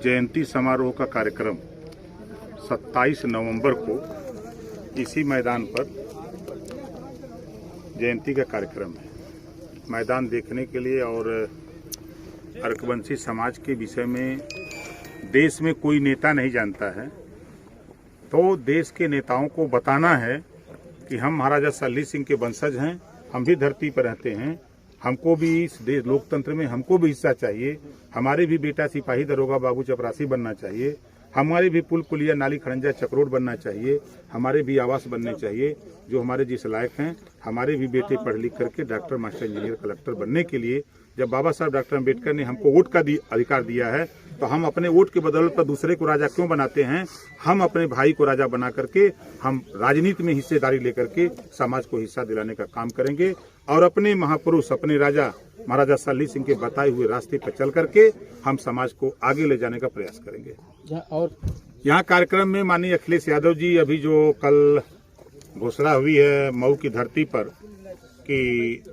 जयंती समारोह का कार्यक्रम 27 नवंबर को इसी मैदान पर जयंती का कार्यक्रम है। मैदान देखने के लिए और अर्कवंशी समाज के विषय में देश में कोई नेता नहीं जानता है, तो देश के नेताओं को बताना है कि हम महाराजा सल्ली सिंह के वंशज हैं, हम भी धरती पर रहते हैं, हमको भी इस देश लोकतंत्र में हमको भी हिस्सा चाहिए, हमारे भी बेटा सिपाही दरोगा बाबू चपरासी बनना चाहिए, हमारे भी पुल पुलिया नाली खड़ंजा चक्रोड बनना चाहिए, हमारे भी आवास बनने चाहिए जो हमारे जिस लायक हैं, हमारे भी बेटे पढ़ लिख करके डॉक्टर मास्टर इंजीनियर कलेक्टर बनने के लिए जब बाबा साहब डॉक्टर अम्बेडकर ने हमको वोट का अधिकार दिया है, तो हम अपने वोट के बदौलत पर दूसरे को राजा क्यों बनाते हैं। हम अपने भाई को राजा बना करके हम राजनीति में हिस्सेदारी लेकर के समाज को हिस्सा दिलाने का काम करेंगे और अपने महापुरुष अपने राजा महाराजा सल्ली सिंह के बताए हुए रास्ते पर चल करके हम समाज को आगे ले जाने का प्रयास करेंगे। और यहाँ कार्यक्रम में माननीय अखिलेश यादव जी अभी जो कल घोषणा हुई है मऊ की धरती पर कि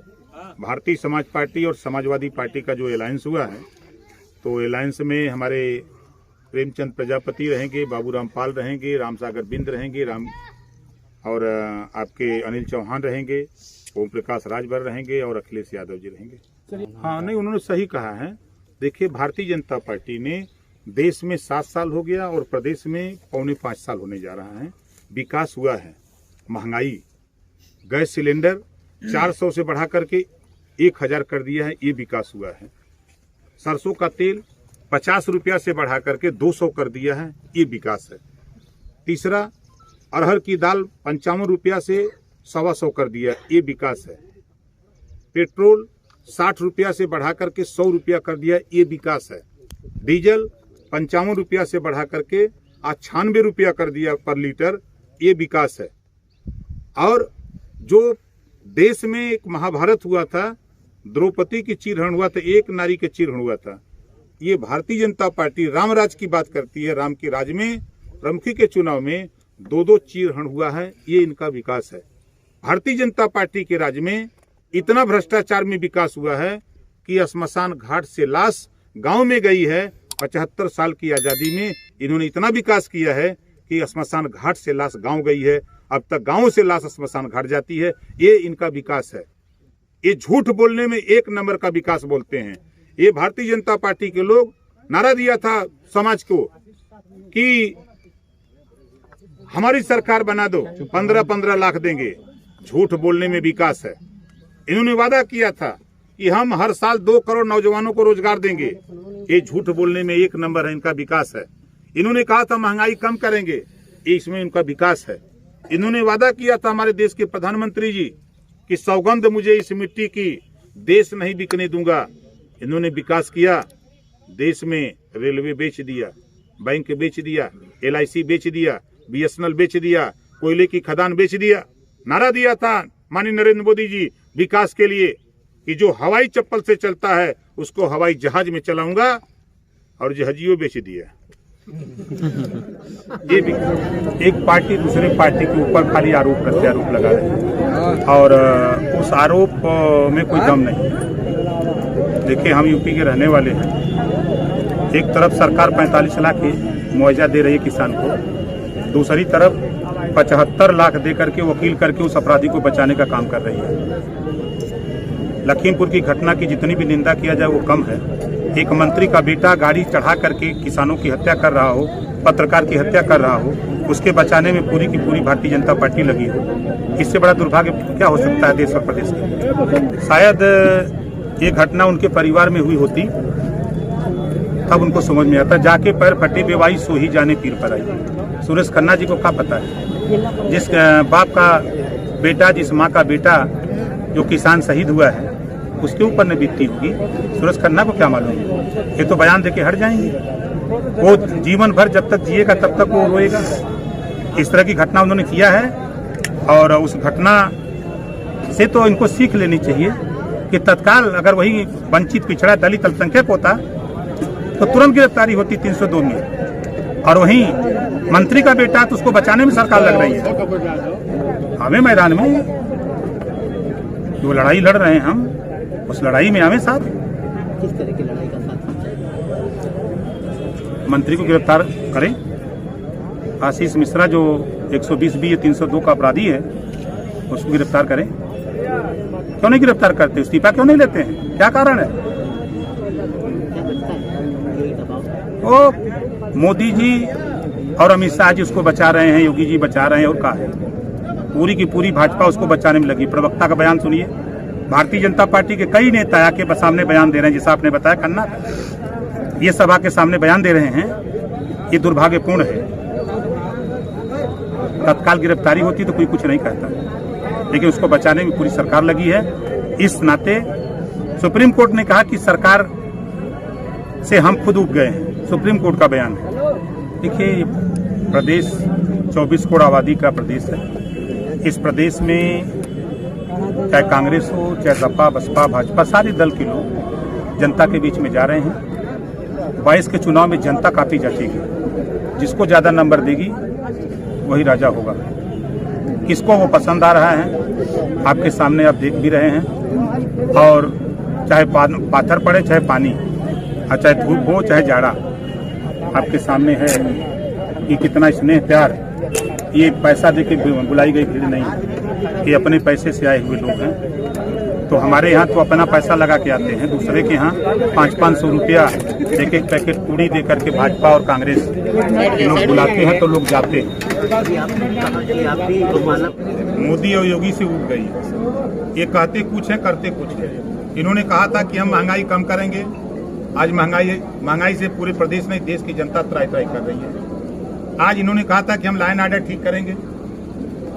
भारतीय समाज पार्टी और समाजवादी पार्टी का जो अलायंस हुआ है, तो अलायंस में हमारे प्रेमचंद प्रजापति रहेंगे, बाबू रामपाल रहेंगे, रामसागर बिंद रहेंगे, और आपके अनिल चौहान रहेंगे, ओम प्रकाश राजभर रहेंगे और अखिलेश यादव जी रहेंगे। हाँ, नहीं, उन्होंने सही कहा है। देखिए, भारतीय जनता पार्टी ने देश में 7 साल हो गया और प्रदेश में 4.25 साल होने जा रहा है। विकास हुआ है, महंगाई, गैस सिलेंडर 400 से बढ़ा करके 1000 कर दिया है, ये विकास हुआ है। सरसों का तेल 50 रुपया से बढ़ा करके 200 कर दिया है, ये विकास है। तीसरा, अरहर की दाल 55 रुपया से 125 कर दिया, ये विकास है। पेट्रोल 60 रुपया से बढ़ा करके 100 रुपया कर दिया, ये विकास है। डीजल 55 रुपया से बढ़ा करके 98 रुपया कर दिया पर लीटर, ये विकास है। और जो देश में एक महाभारत हुआ था, द्रौपदी की चीरहरण हुआ था, एक नारी के चीरहरण हुआ था, ये भारतीय जनता पार्टी रामराज की बात करती है। राम के राज में प्रमुखी के चुनाव में 2-2 चीरहरण हुआ है, ये इनका विकास है। भारतीय जनता पार्टी के राज में इतना भ्रष्टाचार में विकास हुआ है कि श्मशान घाट से लाश गांव में गई है। 75 साल की आजादी में इन्होंने इतना विकास किया है कि श्मशान घाट से लाश गांव गई है, अब तक गांव से लाश श्मशान घाट जाती है, ये इनका विकास है। ये झूठ बोलने में 1 नंबर का विकास बोलते हैं। ये भारतीय जनता पार्टी के लोग नारा दिया था समाज को कि हमारी सरकार बना दो, 15-15 लाख देंगे। झूठ बोलने में विकास है। इन्होंने वादा किया था कि हम हर साल 2 करोड़ नौजवानों को रोजगार देंगे, ये झूठ बोलने में 1 नंबर है, इनका विकास है। इन्होंने कहा था महंगाई कम करेंगे, इसमें इनका विकास है। इन्होंने वादा किया था हमारे देश के प्रधानमंत्री जी कि सौगंध मुझे इस मिट्टी की, देश नहीं बिकने दूंगा। इन्होंने विकास किया, देश में रेलवे बेच दिया, बैंक बेच दिया, LIC बेच दिया, BSNL बेच दिया, कोयले की खदान बेच दिया। नारा दिया था माननीय नरेंद्र मोदी जी विकास के लिए कि जो हवाई चप्पल से चलता है उसको हवाई जहाज में चलाऊंगा, और जहाजियों बेच दिया। ये भी एक पार्टी दूसरे पार्टी के ऊपर खाली आरोप प्रत्यारोप लगा रही है और उस आरोप में कोई दम नहीं। देखिए, हम यूपी के रहने वाले हैं। एक तरफ सरकार 45 लाख की मुआवजा दे रही है किसान को, दूसरी तरफ 75 लाख दे करके वकील करके उस अपराधी को बचाने का काम कर रही है। लखीमपुर की घटना की जितनी भी निंदा किया जाए वो कम है। एक मंत्री का बेटा गाड़ी चढ़ा करके किसानों की हत्या कर रहा हो, पत्रकार की हत्या कर रहा हो, उसके बचाने में पूरी की पूरी भारतीय जनता पार्टी लगी हो, इससे बड़ा दुर्भाग्य क्या हो सकता है देश और प्रदेश के। शायद ये घटना उनके परिवार में हुई होती तब उनको समझ में आता। जाके पैर फटे बेवाई सो ही जाने पीर पर आई। सुरेश खन्ना जी को क्या पता है, जिस बाप का बेटा, जिस माँ का बेटा जो किसान शहीद हुआ है उसके ऊपर न बीतती होगी, सुरेश खन्ना को क्या मालूम। ये तो बयान देके हट जाएंगे। वो जीवन भर जब तक जिएगा तब तक वो रोएगा। इस तरह की घटना उन्होंने किया है और उस घटना से तो इनको सीख लेनी चाहिए कि तत्काल अगर वही वंचित पिछड़ा दलित अल्पसंख्यक होता तो तुरंत गिरफ्तारी होती 302 में, और वहीं मंत्री का बेटा तो उसको बचाने में सरकार लग रही है। हमें मैदान में जो लड़ाई लड़ रहे हैं हम, उस लड़ाई में हमें साथ। किस तरह की लड़ाई का साथ? मंत्री को गिरफ्तार करें। आशीष मिश्रा जो 120B 302 का अपराधी है उसको गिरफ्तार करें। क्यों नहीं गिरफ्तार करते? इस्तीफा क्यों नहीं लेते हैं? क्या कारण है? वो मोदी जी और अमित शाह जी उसको बचा रहे हैं, योगी जी बचा रहे हैं, और कहा है पूरी की पूरी भाजपा उसको बचाने में लगी। प्रवक्ता का बयान सुनिए। भारतीय जनता पार्टी के कई नेता आके सामने बयान दे रहे हैं, जैसा आपने बताया खन्ना, ये सभा के सामने बयान दे रहे हैं। ये दुर्भाग्यपूर्ण है। तत्काल गिरफ्तारी होती तो कोई कुछ नहीं कहता, लेकिन उसको बचाने में पूरी सरकार लगी है। इस नाते सुप्रीम कोर्ट ने कहा कि सरकार से हम खुद उब गए हैं। सुप्रीम कोर्ट का बयान है। देखिए, प्रदेश 24 करोड़ आबादी का प्रदेश है। इस प्रदेश में चाहे कांग्रेस हो, चाहे सपा, बसपा, भाजपा, सारे दल के लोग जनता के बीच में जा रहे हैं। 22 के चुनाव में जनता काफी जचेगी। जिसको ज्यादा नंबर देगी वही राजा होगा। किसको वो पसंद आ रहा है आपके सामने आप देख भी रहे हैं। और चाहे पाथर पड़े, चाहे पानी, चाहे धूप हो, चाहे जाड़ा, आपके सामने है कि कितना स्नेह प्यार। ये पैसा देके बुलाई गई भीड़ नहीं, ये अपने पैसे से आए हुए लोग हैं। तो हमारे यहाँ तो अपना पैसा लगा के आते हैं, दूसरे के यहाँ 500-500 रुपया एक पैकेट पूड़ी दे करके भाजपा और कांग्रेस लोग बुलाते हैं तो लोग जाते हैं। मोदी और योगी से उठ गई। ये कहते कुछ है, करते कुछ है। इन्होंने कहा था कि हम महंगाई कम करेंगे। आज महंगाई से पूरे प्रदेश में देश की जनता त्राही त्राही कर रही है। आज इन्होंने कहा था कि हम लाइन आर्डर ठीक करेंगे।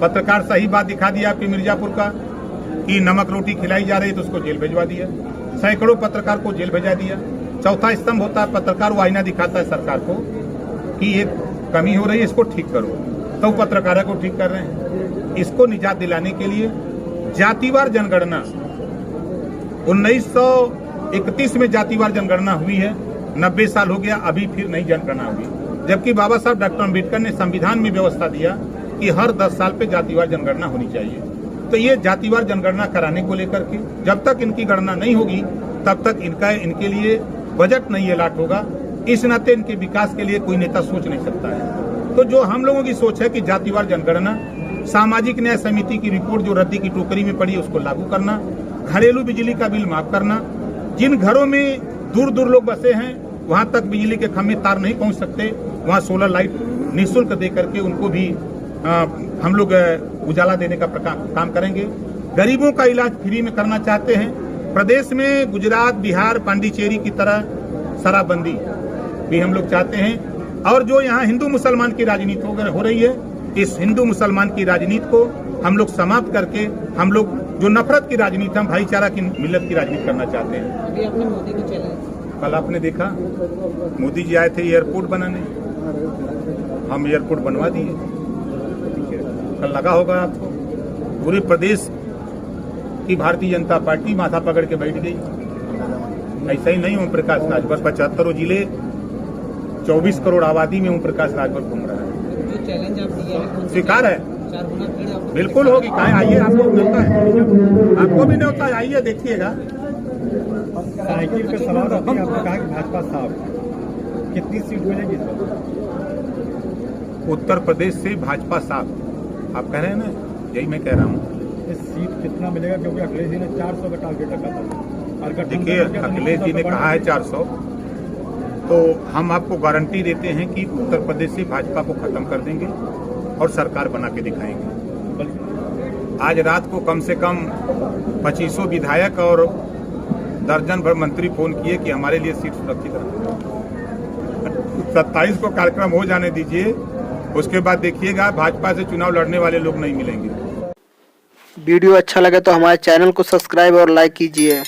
पत्रकार सही बात दिखा दिया आपकी मिर्जापुर का कि नमक रोटी खिलाई जा रही है तो उसको जेल भेजवा दिया। सैकड़ों पत्रकार को जेल भेजा दिया। चौथा स्तंभ होता है पत्रकार, वो आईना दिखाता है सरकार को कि ये कमी हो रही है, इसको ठीक करो, तो पत्रकारों को ठीक कर रहे हैं। इसको निजात दिलाने के लिए जातिवार जनगणना 1931 में जातिवार जनगणना हुई है। 90 साल हो गया, अभी फिर नई जनगणना हुई। जबकि बाबा साहब डॉक्टर अम्बेडकर ने संविधान में व्यवस्था दिया कि हर 10 साल पे जातिवार जनगणना होनी चाहिए। तो ये जातिवार जनगणना कराने को लेकर के जब तक इनकी गणना नहीं होगी तब तक इनके लिए बजट नहीं अलाट होगा। इस नाते इनके विकास के लिए कोई नेता सोच नहीं सकता है। तो जो हम लोगों की सोच है कि जातिवार जनगणना, सामाजिक न्याय समिति की रिपोर्ट जो रद्दी की टोकरी में पड़ी उसको लागू करना, घरेलू बिजली का बिल माफ करना, जिन घरों में दूर दूर लोग बसे हैं वहां तक बिजली के खंभे तार नहीं पहुंच सकते, वहां सोलर लाइट निःशुल्क दे करके उनको भी हम लोग उजाला देने का काम करेंगे। गरीबों का इलाज फ्री में करना चाहते हैं। प्रदेश में गुजरात, बिहार, पांडिचेरी की तरह शराबबंदी भी हम लोग चाहते हैं। और जो यहाँ हिंदू मुसलमान की राजनीति हो रही है, इस हिंदू मुसलमान की राजनीति को हम लोग समाप्त करके हम लोग जो नफरत की राजनीति, हम भाईचारा की मिल्लत की राजनीति करना चाहते हैं। अभी आपने मोदी को चैलेंज, कल आपने देखा मोदी जी आए थे एयरपोर्ट बनाने, हम एयरपोर्ट बनवा दिए। कल लगा होगा आपको पूरे प्रदेश की भारतीय जनता पार्टी माथा पकड़ के बैठ गई। ऐसा ही नहीं ओम प्रकाश राजभर 75 जिले 24 करोड़ आबादी में ओम प्रकाश राजभर घूम रहा है। जो चैलेंज आप दिए हैं स्वीकार है, 4 गुना भीड़ आपको बिल्कुल होगी। कहा आइए, आपको मिलता है, आपको भी नहीं होता है, आइए देखिएगा। साइकिल पे सवाल आपने कहा कि भाजपा साफ, कितनी सीट मिलेगी? उत्तर प्रदेश से भाजपा साफ, आप कह रहे हैं ना, यही मैं कह रहा हूँ। इस सीट कितना मिलेगा? क्योंकि अखिलेश जी ने 400 का टारगेट रखा था। देखिए, अखिलेश जी ने कहा है 400, तो हम आपको गारंटी देते हैं कि उत्तर प्रदेश से भाजपा को खत्म कर देंगे और सरकार बना के दिखाएंगे। आज रात को कम से कम 2500 विधायक और दर्जन भर मंत्री फोन किए कि हमारे लिए सीट सुरक्षित रखें। 27 को कार्यक्रम हो जाने दीजिए, उसके बाद देखिएगा भाजपा से चुनाव लड़ने वाले लोग नहीं मिलेंगे। वीडियो अच्छा लगे तो हमारे चैनल को सब्सक्राइब और लाइक कीजिए।